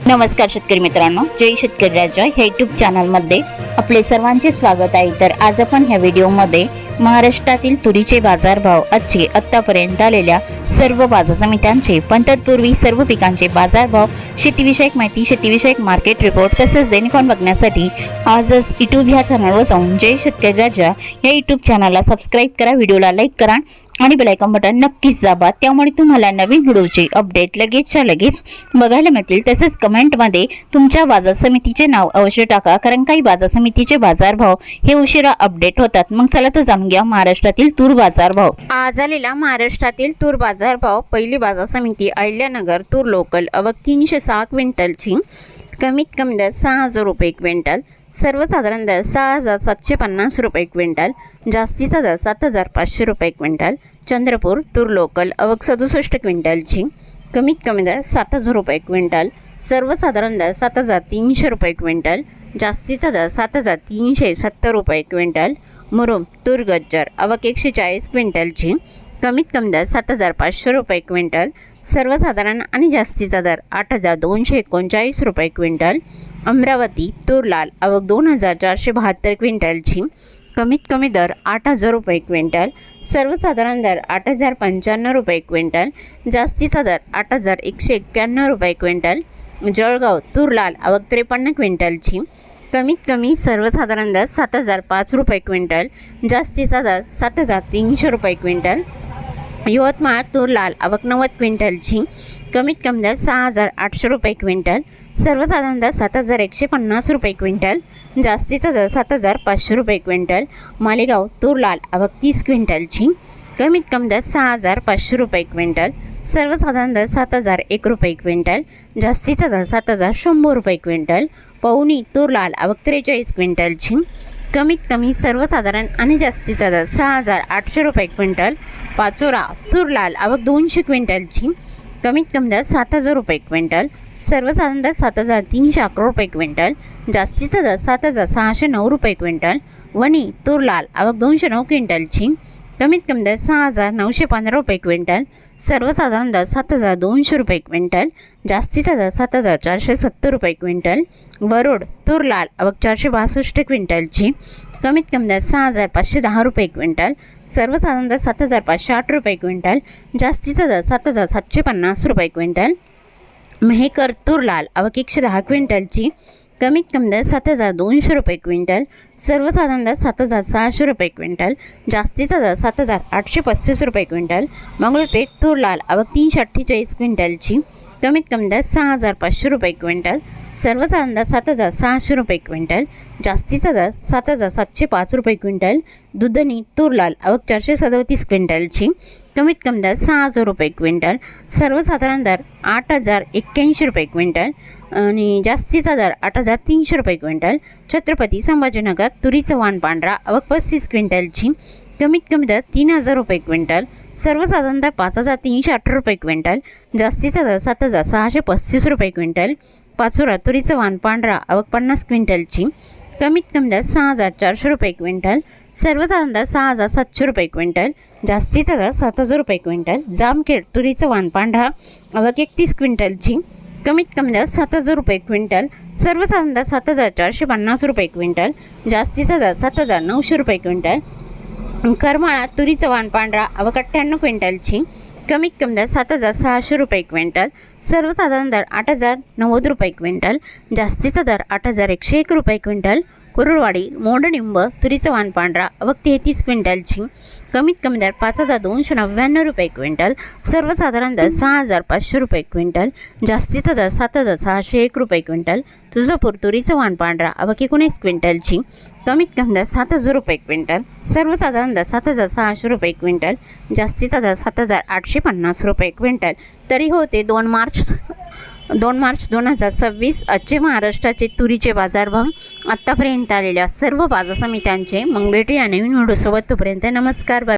नमस्कार शेतकरी मित्रांनो, जय शेतकरी राजा ह्या यूट्यूब चॅनलमध्ये आपले सर्वांचे स्वागत आहे। तर आज आपण ह्या व्हिडिओमध्ये महाराष्ट्रातील तुरीचे बाजारभाव, आजचे आतापर्यंत आलेल्या सर्व बाजार समित्यांचे, पण तत्पूर्वी सर्व पिकांचे बाजारभाव, शेतीविषयक माहिती, शेतीविषयक मार्केट रिपोर्ट तसेच दैनिक बघण्यासाठी आजच यूट्यूब ह्या चॅनलवर जाऊन जय शेतकरी राजा या यूट्यूब चॅनलला सबस्क्राईब करा, व्हिडिओला लाईक करा आणि बेल आयकॉन बटन नक्कीच दाबा। त्यामुळे तुम्हाला नवीन व्हिडिओचे अपडेट लगेचच्या लगेच बघायला मिळतील। तसेच कमेंटमध्ये तुमच्या बाजार समितीचे नाव अवश्य टाका, कारण काही बाजार समितीचे बाजारभाव हे उशिरा अपडेट होतात। मग चला तर जाणून घ्या महाराष्ट्रातील तूर बाजारभाव। आज आलेला महाराष्ट्रातील तूर बाजारभाव। पहिली बाजार समिती अहिल्यानगर तूर लोकल अवक 306 क्विंटलची, कमीत कमी दर 6000 रुपये क्विंटल, सर्वसाधारण दर 6750 रुपये क्विंटल, जास्तीचा दर 7500 रुपये क्विंटल। चंद्रपूर तूर लोकल अवक 67 क्विंटलची, कमीत कमी दर 7000 रुपये क्विंटल, सर्वसाधारण दर 7300 रुपये क्विंटल, जास्तीचा दर 7370 रुपये क्विंटल। मुरुम तूर गज्जर अवक 140 क्विंटलची, कमीत कमी दर 7500 रुपये क्विंटल, सर्वसाधारण आणि जास्तीचा दर 8239 रुपये क्विंटल। अमरावती तूर लाल अवक 2472 क्विंटलची, कमीत कमी दर 8000 रुपये क्विंटल, सर्वसाधारण दर 8095 रुपये क्विंटल, जास्तीचा दर 8191 रुपये क्विंटल। जळगाव तूर लाल अवक 53 क्विंटलची, कमीत कमी सर्वसाधारण दर 7005 रुपये क्विंटल, जास्तीचा दर 7300 रुपये क्विंटल। यवतमाळ तूर लाल अवक 90 क्विंटलची, कमीत कमी दर 6800 रुपये क्विंटल, सर्वसाधारण दर 7150 रुपये क्विंटल, जास्तीचा दर 7500 रुपये क्विंटल। मालेगाव तूर लाल अवक 30 क्विंटलची, कमीत कमी दर 6500 रुपये क्विंटल, सर्वसाधारण दर 7001 रुपये क्विंटल, जास्तीचा दर 7100 रुपये क्विंटल। पवनी तूर लाल अवक 43 क्विंटलची, कमीत कमी सर्वसाधारण आणि जास्तीचा दर 6800 रुपये क्विंटल। पाचोरा तूर लाल अवक 200 क्विंटलची, कमीत कमी दर 7000 रुपये क्विंटल, सर्वसाधारण दर 7311 रुपये क्विंटल, जास्तीचा दर 7609 रुपये क्विंटल। वणी तूर लाल अवक 209 क्विंटलची, कमीत कमी दर 6915 रुपये क्विंटल, सर्वसाधारण दर 7200 रुपये क्विंटल, जास्तीचा दर 7470 रुपये क्विंटल। वरोड तूर लाल अवक 462 क्विंटलची, कमीत कमी दर 6510 रुपये क्विंटल, सर्वसाधारण दर 7508 रुपये क्विंटल, जास्तीचा दर 7750 रुपये क्विंटल। मेहकर तूर लाल अवक 110 क्विंटलची, कमीत कमी दर 7200 रुपये क्विंटल, सर्वसाधारण दर 7600 रुपये क्विंटल, जास्तीचा दर 7835 रुपये क्विंटल। मंगळपेठ तूर लाल अवक 348 क्विंटलची, कमीत कमी दर 6500 रुपये क्विंटल, सर्वसाधारण दर 7600 रुपये क्विंटल, जास्तीचा दर 7705 रुपये क्विंटल। दुधनी तूर लाल अवक 437 क्विंटलची, कमीत कमी दर 6000 रुपये क्विंटल, सर्वसाधारण दर 8081 रुपये क्विंटल आणि जास्तीचा दर 8300 रुपये क्विंटल। छत्रपती संभाजीनगर तुरीचं वाण पांढरा अवक 35 क्विंटलची, कमीत कमी दर 3000 रुपये क्विंटल, सर्वसाधारण दर 5318 रुपये क्विंटल, जास्तीचा दर 7635 रुपये क्विंटल। पाचोरा तुरीचं वाण पांढरा अवक 50 क्विंटलची, कमीत कमी दर 6400 रुपये क्विंटल, सर्वसाधारण दर 6700 रुपये क्विंटल, जास्तीचा दर 7000 रुपये क्विंटल। जामखेड तुरीचं वाण पांढरा अवक 31 क्विंटलची, कमीत कमी दर 7000 रुपये क्विंटल, सर्वसाधारण दर 7450 रुपये क्विंटल, जास्तीचा दर 7900 रुपये क्विंटल। करमाळा तुरीचं वाण पांढरा अवक 98 क्विंटलची, कमीत कमी दर 7600 रुपये क्विंटल, सर्वसाधारण दर 8090 रुपये क्विंटल, जास्तीचा दर 8101 रुपये क्विंटल। कुरुळवाडी मोडनिंब तुरीचं वाण पांढरा अवक 33 क्विंटलची, कमीत कमी दर 5299 रुपये क्विंटल, सर्वसाधारण दर 6500 रुपये क्विंटल, जास्तीचा दर 7601 रुपये क्विंटल। तुळजापूर तुरीचं वाण पांढरा अवक 19 क्विंटलची, कमीत कमी दर 7000 रुपये क्विंटल, सर्वसाधारण दर 7600 रुपये क्विंटल, जास्तीचा दर 7850 रुपये क्विंटल। तरी होते 2 मार्च 2026 आजचे महाराष्ट्राचे तुरीचे बाजारभाव, आत्तापर्यंत आलेल्या सर्व बाजार समित्यांचे। मग भेटूया नवीन व्हिडिओसोबत, तोपर्यंत नमस्कार, बाय।